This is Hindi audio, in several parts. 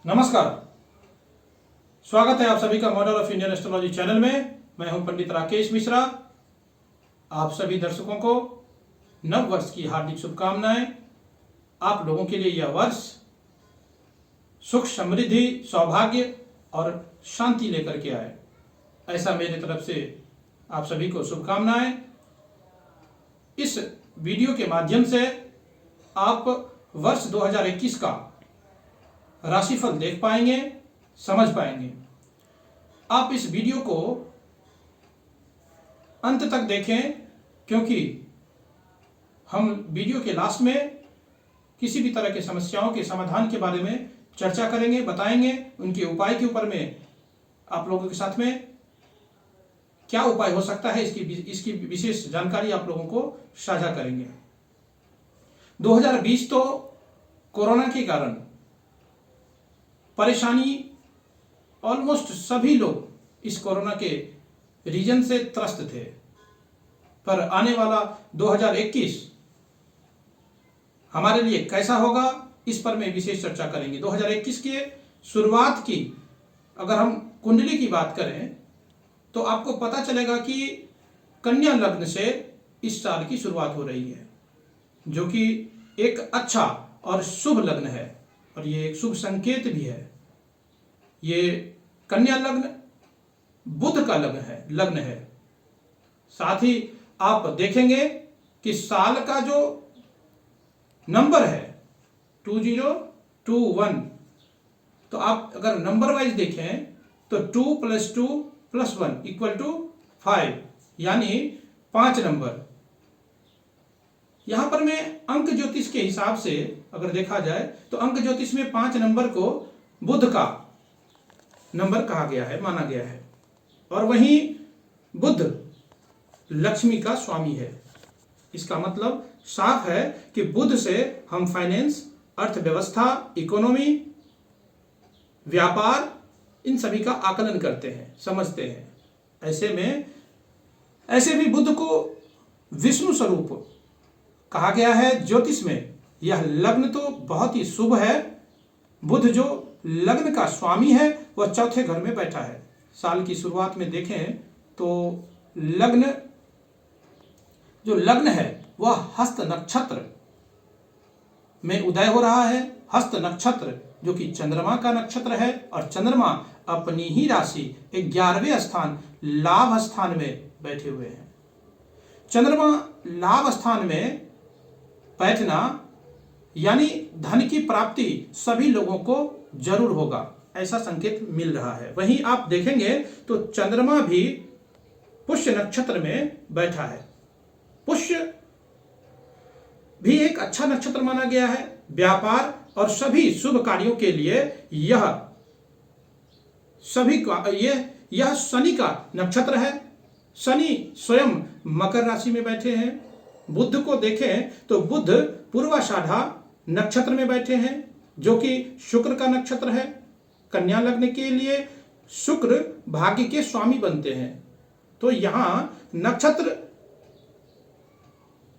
नमस्कार, स्वागत है आप सभी का model of Indian astrology channel में। मैं हूं पंडित राकेश मिश्रा। आप सभी दर्शकों को नव वर्ष की हार्दिक शुभकामनाएं। आप लोगों के लिए यह वर्ष सुख, समृद्धि, सौभाग्य और शांति लेकर के आए, ऐसा मेरी तरफ से आप सभी को शुभकामनाएं। इस वीडियो के माध्यम से आप वर्ष 2021 का राशिफल देख पाएंगे, समझ पाएंगे। आप इस वीडियो को अंत तक देखें, क्योंकि हम वीडियो के लास्ट में किसी भी तरह की समस्याओं के समाधान के बारे में चर्चा करेंगे, बताएंगे। उनके उपाय के ऊपर में आप लोगों के साथ में क्या उपाय हो सकता है, इसकी विशेष जानकारी आप लोगों को साझा करेंगे। 2020 तो कोरोना के कारण परेशानी, ऑलमोस्ट सभी लोग इस कोरोना के रीजन से त्रस्त थे, पर आने वाला 2021 हमारे लिए कैसा होगा, इस पर मैं विशेष चर्चा करेंगे। 2021 के शुरुआत की अगर हम कुंडली की बात करें तो आपको पता चलेगा कि कन्या लग्न से इस साल की शुरुआत हो रही है, जो कि एक अच्छा और शुभ लग्न है और ये एक शुभ संकेत भी है। ये कन्या लग्न बुध का लग्न है। साथ ही आप देखेंगे कि साल का जो नंबर है 2021, तो आप अगर नंबर वाइज देखें तो 2 + 2 + 1 = 5, यानी 5 नंबर। यहां पर मैं अंक ज्योतिष के हिसाब से अगर देखा जाए तो अंक ज्योतिष में 5 नंबर को बुध का नंबर कहा गया है, माना गया है। और वहीं बुध लक्ष्मी का स्वामी है। इसका मतलब साफ है कि बुध से हम फाइनेंस, अर्थव्यवस्था, इकोनॉमी, व्यापार, इन सभी का आकलन करते हैं, समझते हैं। ऐसे भी बुध को विष्णु स्वरूप कहा गया है ज्योतिष में। यह लग्न तो बहुत ही शुभ है। बुध जो लग्न का स्वामी है वह चौथे घर में बैठा है। साल की शुरुआत में देखें तो जो लग्न है वह हस्त नक्षत्र में उदय हो रहा है। हस्त नक्षत्र जो कि चंद्रमा का नक्षत्र है, और चंद्रमा अपनी ही राशि 11वें स्थान लाभ स्थान में बैठे हुए हैं। चंद्रमा लाभ स्थान में बैठना यानी धन की प्राप्ति सभी लोगों को जरूर होगा, ऐसा संकेत मिल रहा है। वहीं आप देखेंगे तो चंद्रमा भी पुष्य नक्षत्र में बैठा है। पुष्य भी एक अच्छा नक्षत्र माना गया है। व्यापार और सभी शुभ कार्यों के लिए यह शनि का नक्षत्र है। शनि स्वयं मकर राशि में बैठे हैं। बुध को देखें तो बुध पूर्वाषाढ़ा नक्षत्र में बैठे हैं, जो कि शुक्र का नक्षत्र है। कन्या लग्न के लिए शुक्र भाग्य के स्वामी बनते हैं। तो यहां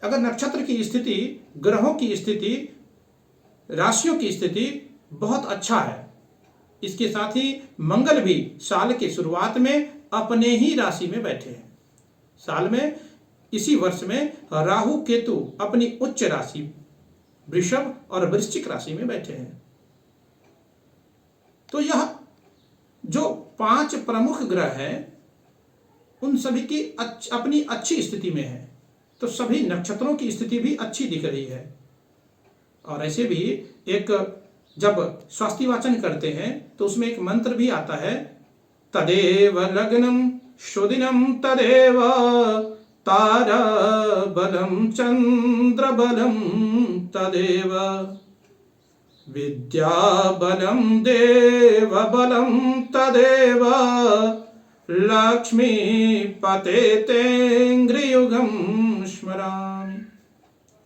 अगर नक्षत्र की स्थिति, ग्रहों की स्थिति, राशियों की स्थिति बहुत अच्छा है। इसके साथ ही मंगल भी साल के शुरुआत में अपने ही राशि में बैठे हैं। साल में इसी वर्ष में राहु केतु अपनी उच्च राशि वृषभ और वृश्चिक राशि में बैठे हैं। तो यह जो 5 प्रमुख ग्रह हैं उन सभी की अपनी अच्छी स्थिति में है। तो सभी नक्षत्रों की स्थिति भी अच्छी दिख रही है। और ऐसे भी एक जब स्वास्थ्य वाचन करते हैं तो उसमें एक मंत्र भी आता है, तदेव लग्नम शुदिनम तदेव तारा बलम चंद्र बलम तदेव विद्या बलम देव बलम तदेव लक्ष्मी पते तेंग्रियुगम स्मरामि।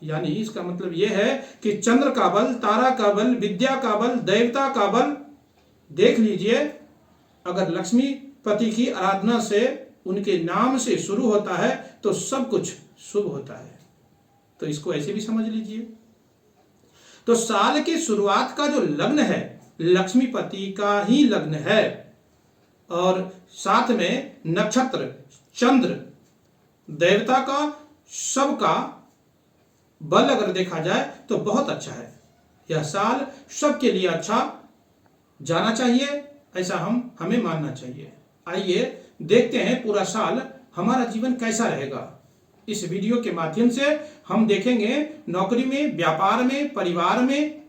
यानी इसका मतलब यह है कि चंद्र का बल, तारा का बल, विद्या का बल, देवता का बल देख लीजिए। अगर लक्ष्मी पति की आराधना से, उनके नाम से शुरू होता है तो सब कुछ शुभ होता है। तो इसको ऐसे भी समझ लीजिए। तो साल की शुरुआत का जो लग्न है लक्ष्मीपति का ही लग्न है और साथ में नक्षत्र चंद्र देवता का सबका बल अगर देखा जाए तो बहुत अच्छा है। यह साल सबके लिए अच्छा जाना चाहिए, ऐसा हमें मानना चाहिए। आइए देखते हैं पूरा साल हमारा जीवन कैसा रहेगा। इस वीडियो के माध्यम से हम देखेंगे नौकरी में, व्यापार में, परिवार में,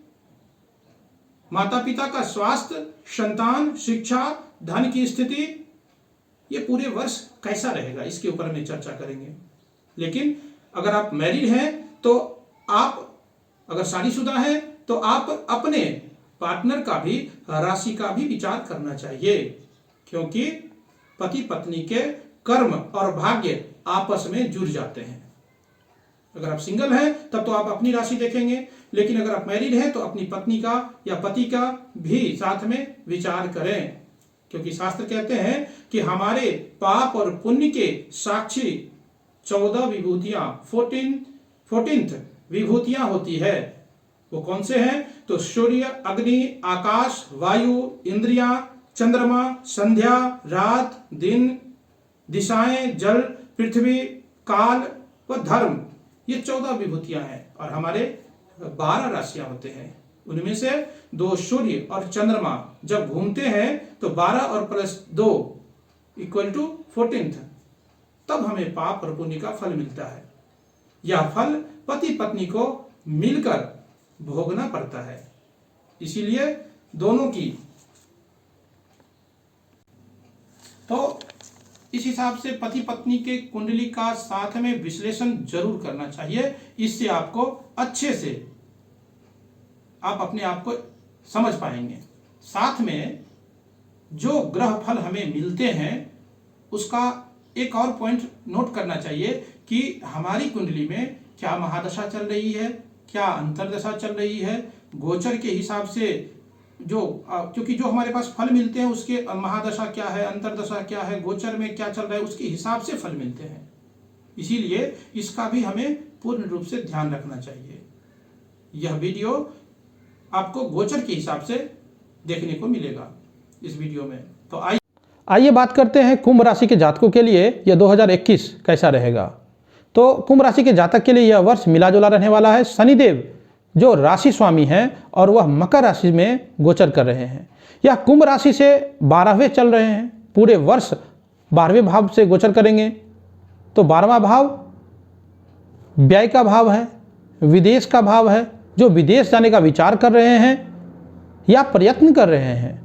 माता पिता का स्वास्थ्य, संतान, शिक्षा, धन की स्थिति, ये पूरे वर्ष कैसा रहेगा, इसके ऊपर में चर्चा करेंगे। लेकिन अगर आप मैरिड हैं तो आप, अगर शादीशुदा हैं तो आप अपने पार्टनर का भी, राशि का भी विचार करना चाहिए, क्योंकि पति पत्नी के कर्म और भाग्य आपस में जुड़ जाते हैं। अगर आप सिंगल हैं तब तो आप अपनी राशि देखेंगे, लेकिन अगर आप मैरिड हैं तो अपनी पत्नी का या पति का भी साथ में विचार करें, क्योंकि शास्त्र कहते हैं कि हमारे पाप और पुण्य के साक्षी 14 विभूतियां, 14th विभूतियां होती है। वो कौन से हैं? तो सूर्य, अग्नि, आकाश, वायु, इंद्रियां, चंद्रमा, संध्या, रात, दिन, दिशाएं, जल, पृथ्वी, काल व धर्म, ये 14 विभूतियां हैं। और हमारे 12 राशियां होते हैं, उनमें से 2 सूर्य और चंद्रमा जब घूमते हैं तो 12 और +2 = 14th, तब हमें पाप और पुण्य का फल मिलता है। यह फल पति पत्नी को मिलकर भोगना पड़ता है, इसीलिए दोनों की, तो इस हिसाब से पति पत्नी के कुंडली का साथ में विश्लेषण जरूर करना चाहिए। इससे आपको अच्छे से आप अपने आप को समझ पाएंगे। साथ में जो ग्रह फल हमें मिलते हैं उसका एक और पॉइंट नोट करना चाहिए कि हमारी कुंडली में क्या महादशा चल रही है, क्या अंतरदशा चल रही है। गोचर के हिसाब से जो, क्योंकि जो हमारे पास फल मिलते हैं उसके महादशा क्या है, अंतरदशा क्या है, गोचर में क्या चल रहा है, उसके हिसाब से फल मिलते हैं। इसीलिए इसका भी हमें पूर्ण रूप से ध्यान रखना चाहिए। यह वीडियो आपको गोचर के हिसाब से देखने को मिलेगा इस वीडियो में। तो आइए बात करते हैं कुंभ राशि के जातकों के लिए यह 2021 कैसा रहेगा। तो कुंभ राशि के जातक के लिए यह वर्ष मिला जुला रहने वाला है। शनिदेव जो राशि स्वामी हैं और वह मकर राशि में गोचर कर रहे हैं। यह कुंभ राशि से 12वें चल रहे हैं, पूरे वर्ष 12वें भाव से गोचर करेंगे। तो 12वां भाव व्यय का भाव है, विदेश का भाव है। जो विदेश जाने का विचार कर रहे हैं या प्रयत्न कर रहे हैं,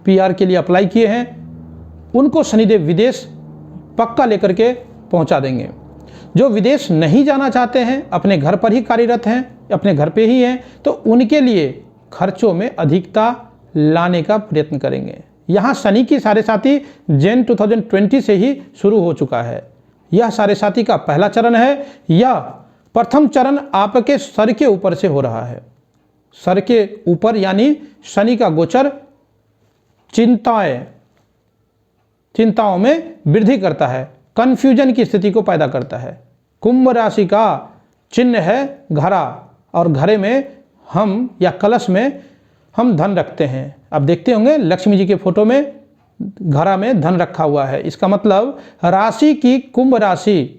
PR के लिए अप्लाई किए हैं, उनको शनिदेव विदेश पक्का लेकर के पहुंचा देंगे। जो विदेश नहीं जाना चाहते हैं, अपने घर पर ही कार्यरत हैं, अपने घर पे ही हैं, तो उनके लिए खर्चों में अधिकता लाने का प्रयत्न करेंगे। यहाँ शनि की साढ़ेसाती जैन 2020 से ही शुरू हो चुका है। यह साढ़ेसाती का पहला चरण है। यह प्रथम चरण आपके सर के ऊपर से हो रहा है। सर के ऊपर यानी शनि का गोचर चिंताओं में वृद्धि करता है, कंफ्यूजन की स्थिति को पैदा करता है। कुंभ राशि का चिन्ह है घड़ा, और घड़े में हम या कलश में हम धन रखते हैं। आप देखते होंगे लक्ष्मी जी के फोटो में घड़ा में धन रखा हुआ है। इसका मतलब राशि की कुंभ राशि,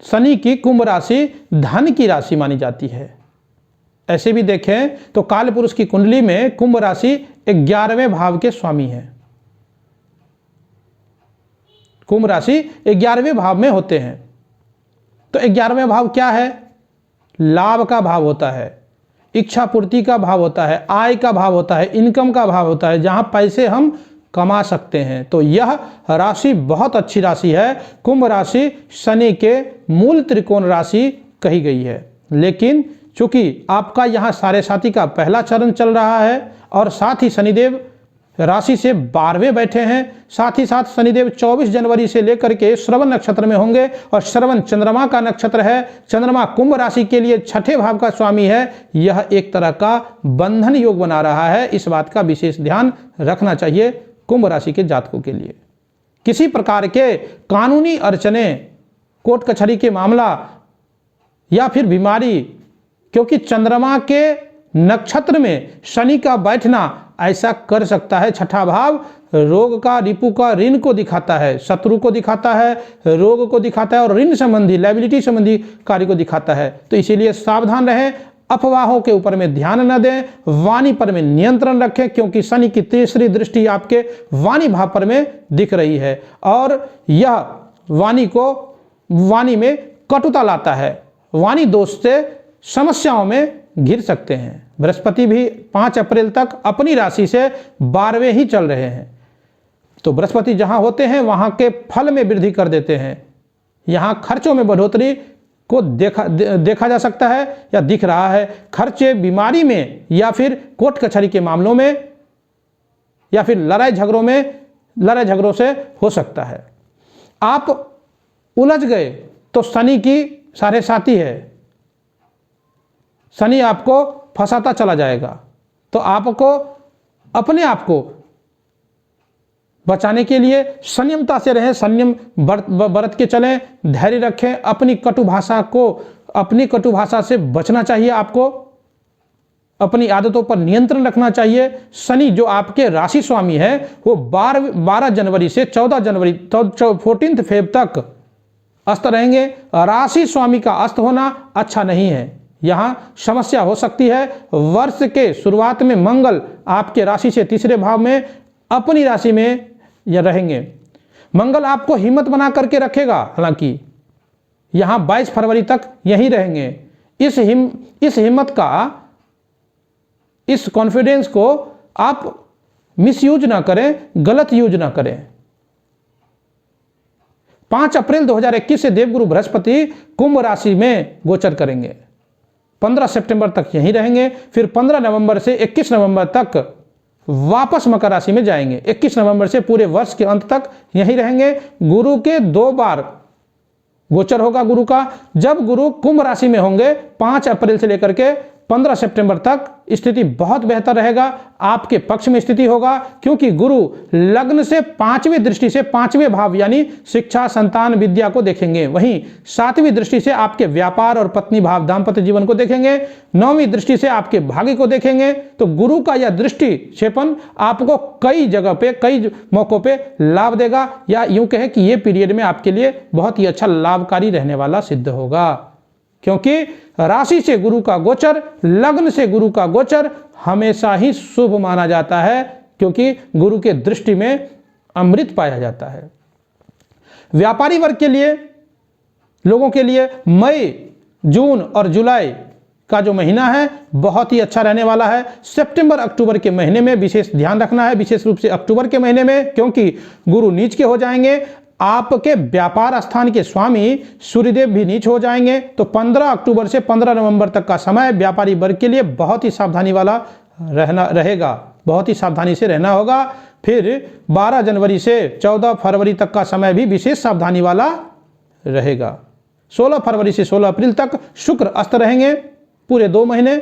शनि की कुंभ राशि धन की राशि मानी जाती है। ऐसे भी देखें तो काल पुरुष की कुंडली में कुंभ राशि 11वें भाव के स्वामी है। कुंभ राशि 11वें भाव में होते हैं। तो 11वें भाव क्या है? लाभ का भाव होता है, इच्छा पूर्ति का भाव होता है, आय का भाव होता है, इनकम का भाव होता है, जहां पैसे हम कमा सकते हैं। तो यह राशि बहुत अच्छी राशि है। कुंभ राशि शनि के मूल त्रिकोण राशि कही गई है। लेकिन चूंकि आपका यहाँ साढ़ेसाती का पहला चरण चल रहा है और साथ ही शनिदेव राशि से 12वें बैठे हैं, साथ ही साथ शनिदेव 24 जनवरी से लेकर के श्रवण नक्षत्र में होंगे, और श्रवण चंद्रमा का नक्षत्र है। चंद्रमा कुंभ राशि के लिए 6ठे भाव का स्वामी है। यह एक तरह का बंधन योग बना रहा है। इस बात का विशेष ध्यान रखना चाहिए कुंभ राशि के जातकों के लिए। किसी प्रकार के कानूनी अड़चने, कोर्ट कचहरी के मामला या फिर बीमारी, क्योंकि चंद्रमा के नक्षत्र में शनि का बैठना ऐसा कर सकता है। छठा भाव रोग का, रिपु का, ऋण को दिखाता है, शत्रु को दिखाता है, रोग को दिखाता है और ऋण संबंधी, लायबिलिटी संबंधी कार्य को दिखाता है। तो इसीलिए सावधान रहें, अफवाहों के ऊपर में ध्यान न दें, वाणी पर में नियंत्रण रखें, क्योंकि शनि की तीसरी दृष्टि आपके वाणी भाव पर में दिख रही है और यह वाणी में कटुता लाता है। वाणी दोष से समस्याओं में घिर सकते हैं। बृहस्पति भी 5 अप्रैल तक अपनी राशि से 12वें ही चल रहे हैं। तो बृहस्पति जहां होते हैं वहां के फल में वृद्धि कर देते हैं। यहां खर्चों में बढ़ोतरी को देखा जा सकता है या दिख रहा है। खर्चे बीमारी में या फिर कोर्ट कचहरी के मामलों में या फिर लड़ाई झगड़ों से हो सकता है। आप उलझ गए तो शनि की साढ़े साथी है, शनि आपको फंसाता चला जाएगा। तो आपको अपने आप को बचाने के लिए संयमता से रहें, संयम बरत के चलें, धैर्य रखें। अपनी कटु भाषा से बचना चाहिए। आपको अपनी आदतों पर नियंत्रण रखना चाहिए। शनि जो आपके राशि स्वामी है वो 12 जनवरी से 14 जनवरी 14 फेब तक अस्त रहेंगे। राशि स्वामी का अस्त होना अच्छा नहीं है, यहां समस्या हो सकती है। वर्ष के शुरुआत में मंगल आपके राशि से तीसरे भाव में अपनी राशि में या रहेंगे। मंगल आपको हिम्मत बना करके रखेगा, हालांकि यहां 22 फरवरी तक यहीं रहेंगे। इस हिम्मत का, इस कॉन्फिडेंस को आप मिसयूज ना करें, गलत यूज ना करें। 5 अप्रैल 2021 से देवगुरु बृहस्पति कुंभ राशि में गोचर करेंगे। 15 सितंबर तक यहीं रहेंगे, फिर 15 नवंबर से 21 नवंबर तक वापस मकर राशि में जाएंगे। 21 नवंबर से पूरे वर्ष के अंत तक यहीं रहेंगे। गुरु के 2 बार गोचर होगा गुरु का। जब गुरु कुंभ राशि में होंगे 5 अप्रैल से लेकर के 15 सितंबर तक स्थिति बहुत बेहतर रहेगा, आपके पक्ष में स्थिति होगा, क्योंकि गुरु लग्न से 5वें दृष्टि से 5वें भाव यानी शिक्षा, संतान, विद्या को देखेंगे। वहीं 7वीं दृष्टि से आपके व्यापार और पत्नी भाव, दाम्पत्य जीवन को देखेंगे। 9वीं दृष्टि से आपके भाग्य को देखेंगे। तो गुरु का यह दृष्टि क्षेपण आपको कई जगह पे, कई मौकों पे लाभ देगा, या यूं कहे कि ये पीरियड में आपके लिए बहुत ही अच्छा लाभकारी रहने वाला सिद्ध होगा, क्योंकि राशि से गुरु का गोचर, लग्न से गुरु का गोचर हमेशा ही शुभ माना जाता है, क्योंकि गुरु के दृष्टि में अमृत पाया जाता है। व्यापारी वर्ग के लिए, लोगों के लिए मई, जून और जुलाई का जो महीना है बहुत ही अच्छा रहने वाला है। सितंबर, अक्टूबर के महीने में विशेष ध्यान रखना है, विशेष रूप से अक्टूबर के महीने में, क्योंकि गुरु नीच के हो जाएंगे। आपके व्यापार स्थान के स्वामी सूर्यदेव भी नीच हो जाएंगे। तो 15 अक्टूबर से 15 नवंबर तक का समय व्यापारी वर्ग के लिए बहुत ही सावधानी वाला रहेगा, बहुत ही सावधानी से रहना होगा। फिर 12 जनवरी से 14 फरवरी तक का समय भी विशेष सावधानी वाला रहेगा। 16 फरवरी से 16 अप्रैल तक शुक्र अस्त रहेंगे पूरे 2 महीने।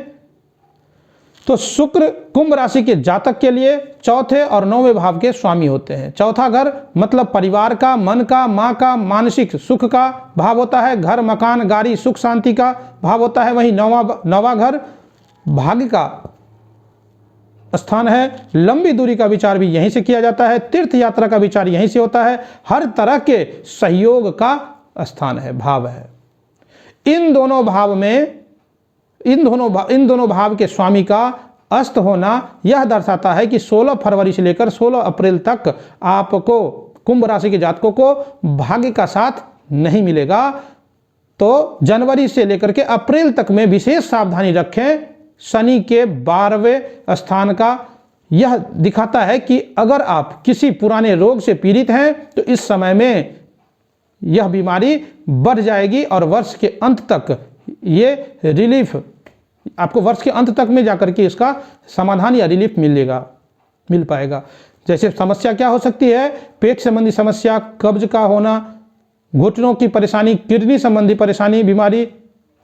तो शुक्र कुंभ राशि के जातक के लिए 4थे और 9वें भाव के स्वामी होते हैं। चौथा घर मतलब परिवार का, मन का, माँ का, मानसिक सुख का भाव होता है। घर, मकान, गाड़ी, सुख शांति का भाव होता है। वहीं 9वां घर भाग्य का स्थान है। लंबी दूरी का विचार भी यहीं से किया जाता है। तीर्थ यात्रा का विचार यहीं से होता है। हर तरह के सहयोग का स्थान है, भाव है। इन दोनों भाव के स्वामी का अस्त होना यह दर्शाता है कि 16 फरवरी से लेकर 16 अप्रैल तक आपको, कुंभ राशि के जातकों को भाग्य का साथ नहीं मिलेगा। तो जनवरी से लेकर के अप्रैल तक में विशेष सावधानी रखें। शनि के 12वें स्थान का यह दिखाता है कि अगर आप किसी पुराने रोग से पीड़ित हैं तो इस समय में यह बीमारी बढ़ जाएगी और वर्ष के अंत तक ये रिलीफ आपको, वर्ष के अंत तक में जाकर के इसका समाधान या रिलीफ मिल पाएगा। जैसे समस्या क्या हो सकती है? पेट संबंधी समस्या, कब्ज का होना, घुटनों की परेशानी, किडनी संबंधी परेशानी, बीमारी,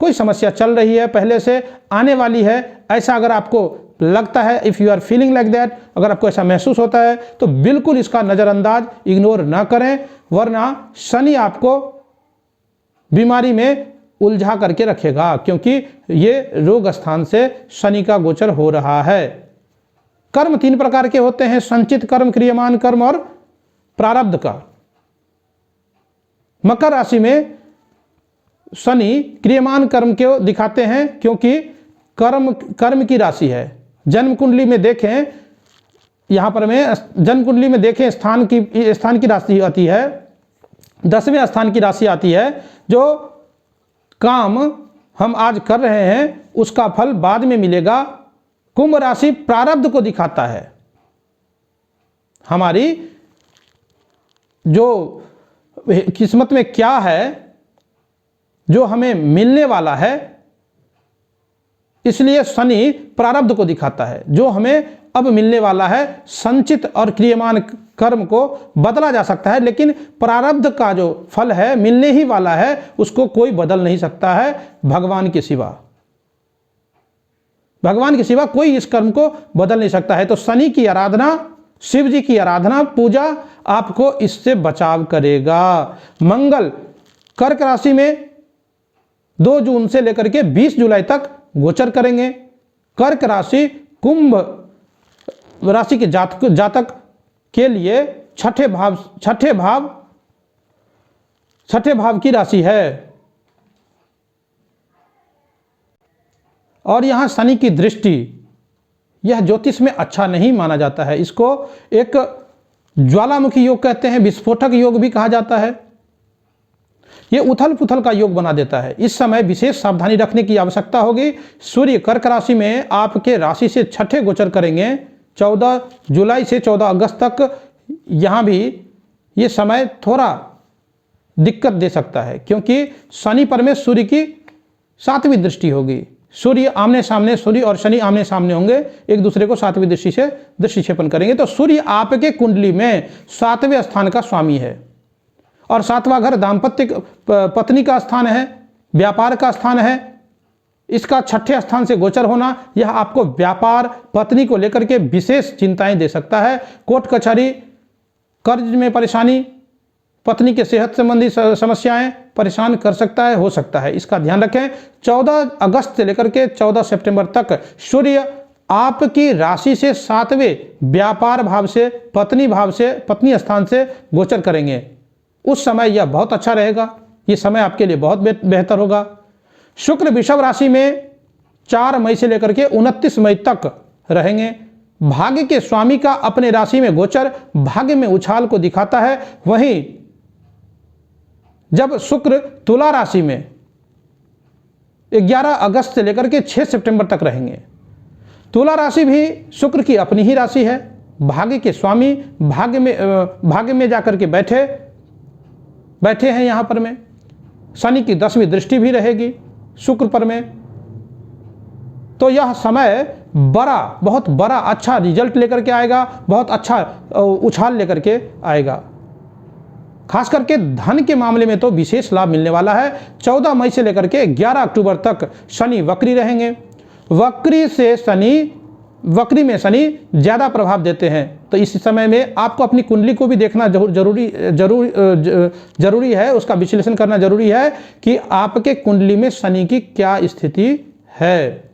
कोई समस्या चल रही है, पहले से आने वाली है, ऐसा अगर आपको लगता है, if you are feeling like that, अगर आपको ऐसा महसूस होता है तो बिल्कुल इसका नज़रअंदाज, इग्नोर ना करें, वरना शनि आपको बीमारी में उलझा करके रखेगा, क्योंकि ये रोग स्थान से शनि का गोचर हो रहा है। कर्म 3 प्रकार के होते हैं, संचित कर्म, क्रियमान कर्म और प्रारब्ध का। मकर राशि में शनि क्रियमान कर्म को दिखाते हैं, क्योंकि कर्म की राशि है। जन्म कुंडली में देखें, यहाँ पर में जन्म कुंडली में देखें, स्थान की राशि आती है, 10वें स्थान की राशि आती है। जो काम हम आज कर रहे हैं उसका फल बाद में मिलेगा। कुंभ राशि प्रारब्ध को दिखाता है, हमारी जो किस्मत में क्या है, जो हमें मिलने वाला है। इसलिए शनि प्रारब्ध को दिखाता है, जो हमें अब मिलने वाला है। संचित और क्रियमान कर्म को बदला जा सकता है, लेकिन प्रारब्ध का जो फल है मिलने ही वाला है, उसको कोई बदल नहीं सकता है भगवान के सिवा। भगवान के सिवा कोई इस कर्म को बदल नहीं सकता है। तो शनि की आराधना, शिव जी की आराधना, पूजा आपको इससे बचाव करेगा। मंगल कर्क राशि में 2 जून से लेकर के 20 जुलाई तक गोचर करेंगे। कर्क राशि कुंभ राशि के जातक के लिए छठे भाव की राशि है। और यहां शनि की दृष्टि, यह ज्योतिष में अच्छा नहीं माना जाता है। इसको एक ज्वालामुखी योग कहते हैं, विस्फोटक योग भी कहा जाता है। यह उथल पुथल का योग बना देता है। इस समय विशेष सावधानी रखने की आवश्यकता होगी। सूर्य कर्क राशि में आपके राशि से छठे गोचर करेंगे 14 जुलाई से 14 अगस्त तक। यहाँ भी ये समय थोड़ा दिक्कत दे सकता है, क्योंकि शनि पर में सूर्य की 7वीं दृष्टि होगी। सूर्य आमने सामने, सूर्य और शनि आमने सामने होंगे, एक दूसरे को 7वीं दृष्टि से दृष्टिक्षेपण करेंगे। तो सूर्य आपके कुंडली में 7वें स्थान का स्वामी है, और 7वां घर दाम्पत्य पत्नी का स्थान है, व्यापार का स्थान है। इसका 6ठे स्थान से गोचर होना, यह आपको व्यापार, पत्नी को लेकर के विशेष चिंताएं दे सकता है। कोर्ट कचहरी, कर्ज में परेशानी, पत्नी के सेहत संबंधी समस्याएं परेशान कर सकता है, हो सकता है, इसका ध्यान रखें। 14 अगस्त से लेकर के 14 सितंबर तक सूर्य आपकी राशि से 7वें व्यापार भाव से, पत्नी भाव से, पत्नी स्थान से गोचर करेंगे। उस समय यह बहुत अच्छा रहेगा, ये समय आपके लिए बहुत बेहतर होगा। शुक्र वृषभ राशि में 4 मई से लेकर के 29 मई तक रहेंगे। भाग्य के स्वामी का अपने राशि में गोचर भाग्य में उछाल को दिखाता है। वहीं जब शुक्र तुला राशि में 11 अगस्त से लेकर के 6 सितंबर तक रहेंगे। तुला राशि भी शुक्र की अपनी ही राशि है। भाग्य के स्वामी भाग्य में जाकर के बैठे हैं। यहां पर में शनि की 10वीं दृष्टि भी रहेगी शुक्र पर में। तो यह समय बहुत बड़ा अच्छा रिजल्ट लेकर के आएगा, बहुत अच्छा उछाल लेकर के आएगा। खास करके धन के मामले में तो विशेष लाभ मिलने वाला है। 14 मई से लेकर के 11 अक्टूबर तक शनि वक्री रहेंगे। वक्री में शनि ज़्यादा प्रभाव देते हैं। तो इस समय में आपको अपनी कुंडली को भी देखना जरूरी है, उसका विश्लेषण करना जरूरी है कि आपके कुंडली में शनि की क्या स्थिति है।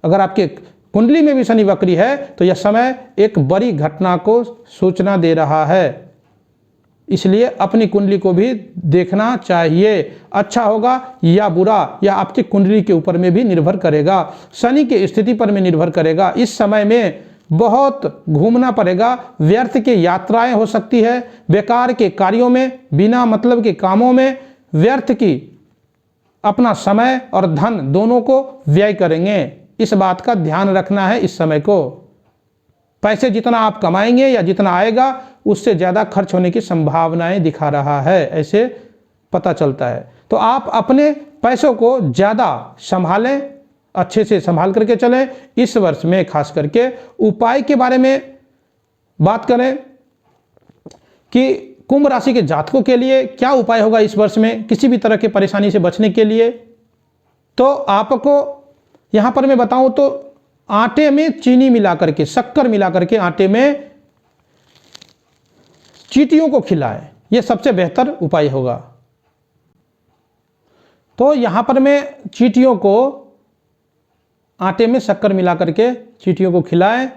अगर आपके कुंडली में भी शनि वक्री है तो यह समय एक बड़ी घटना को सूचना दे रहा है। इसलिए अपनी कुंडली को भी देखना चाहिए। अच्छा होगा या बुरा, यह आपकी कुंडली के ऊपर में भी निर्भर करेगा, शनि की स्थिति पर में निर्भर करेगा। इस समय में बहुत घूमना पड़ेगा, व्यर्थ की यात्राएं हो सकती है, बेकार के कार्यों में, बिना मतलब के कामों में व्यर्थ की अपना समय और धन दोनों को व्यय करेंगे। इस बात का ध्यान रखना है। इस समय को पैसे जितना आप कमाएंगे या जितना आएगा उससे ज़्यादा खर्च होने की संभावनाएं दिखा रहा है, ऐसे पता चलता है। तो आप अपने पैसों को ज़्यादा संभालें, अच्छे से संभाल करके चलें। इस वर्ष में खास करके उपाय के बारे में बात करें कि कुंभ राशि के जातकों के लिए क्या उपाय होगा इस वर्ष में किसी भी तरह की परेशानी से बचने के लिए। तो आपको यहाँ पर मैं बताऊँ तो आटे में चीनी मिला करके, शक्कर मिला करके आटे में चींटियों को खिलाएं, यह सबसे बेहतर उपाय होगा। तो यहाँ पर मैं चींटियों को आटे में शक्कर मिला करके चींटियों को खिलाएं।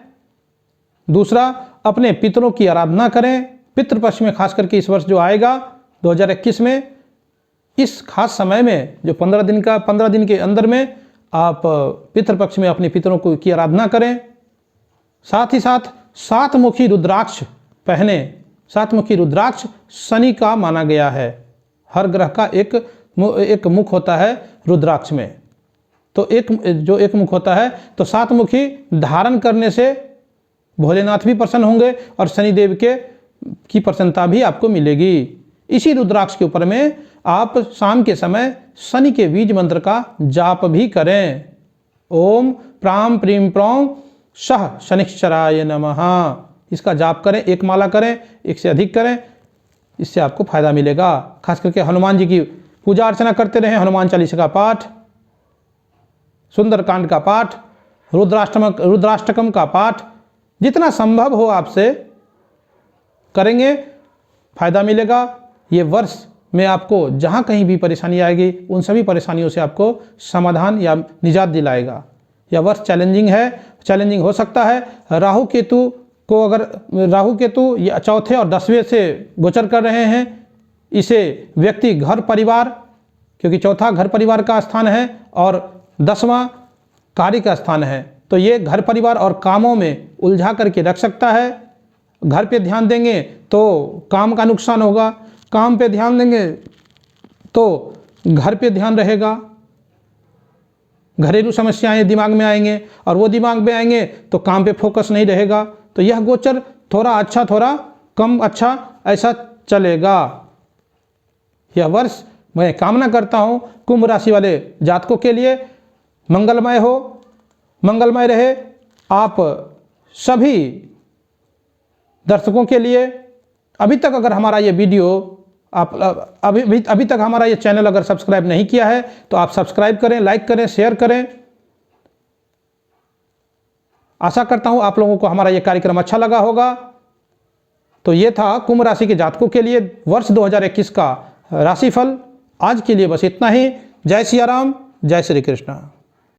दूसरा, अपने पितरों की आराधना करें। पितृपक्ष में खास करके इस वर्ष जो आएगा 2021 में, इस खास समय में जो 15 दिन के अंदर में आप पितृपक्ष में अपने पितरों की आराधना करें। साथ ही साथ 7 मुखी रुद्राक्ष पहने। 7 मुखी रुद्राक्ष शनि का माना गया है। हर ग्रह का एक मुख होता है रुद्राक्ष में, तो एक मुख होता है, तो 7 मुखी धारण करने से भोलेनाथ भी प्रसन्न होंगे और शनिदेव की प्रसन्नता भी आपको मिलेगी। इसी रुद्राक्ष के ऊपर में आप शाम के समय शनि के बीज मंत्र का जाप भी करें। ओम प्राम प्रीम प्रौं सह शनिश्चराय नमः, इसका जाप करें। 1 माला करें, 1 से अधिक करें, इससे आपको फायदा मिलेगा। खास करके हनुमान जी की पूजा अर्चना करते रहें। हनुमान चालीसा का पाठ, सुंदरकांड का पाठ, रुद्राष्टकम का पाठ, जितना संभव हो आपसे करेंगे, फायदा मिलेगा। ये वर्ष में आपको जहाँ कहीं भी परेशानी आएगी, उन सभी परेशानियों से आपको समाधान या निजात दिलाएगा। यह वर्ष चैलेंजिंग हो सकता है। राहु केतु या चौथे और 10वें से गोचर कर रहे हैं। इसे व्यक्ति घर परिवार, क्योंकि चौथा घर परिवार का स्थान है और 10वां कार्य का स्थान है, तो ये घर परिवार और कामों में उलझा करके रख सकता है। घर पे ध्यान देंगे तो काम का नुकसान होगा, काम पे ध्यान देंगे तो घर पे ध्यान रहेगा। घरेलू समस्याएं दिमाग में आएंगे और वो दिमाग में आएंगे तो काम पे फोकस नहीं रहेगा। तो यह गोचर थोड़ा अच्छा थोड़ा कम अच्छा ऐसा चलेगा। यह वर्ष मैं कामना करता हूँ कुंभ राशि वाले जातकों के लिए मंगलमय रहे। आप सभी दर्शकों के लिए अभी तक अगर हमारा ये वीडियो अभी तक हमारा ये चैनल अगर सब्सक्राइब नहीं किया है तो आप सब्सक्राइब करें, लाइक करें, शेयर करें। आशा करता हूं आप लोगों को हमारा ये कार्यक्रम अच्छा लगा होगा। तो ये था कुंभ राशि के जातकों के लिए वर्ष 2021 का राशिफल। आज के लिए बस इतना ही। जय सिया राम, जय श्री कृष्ण।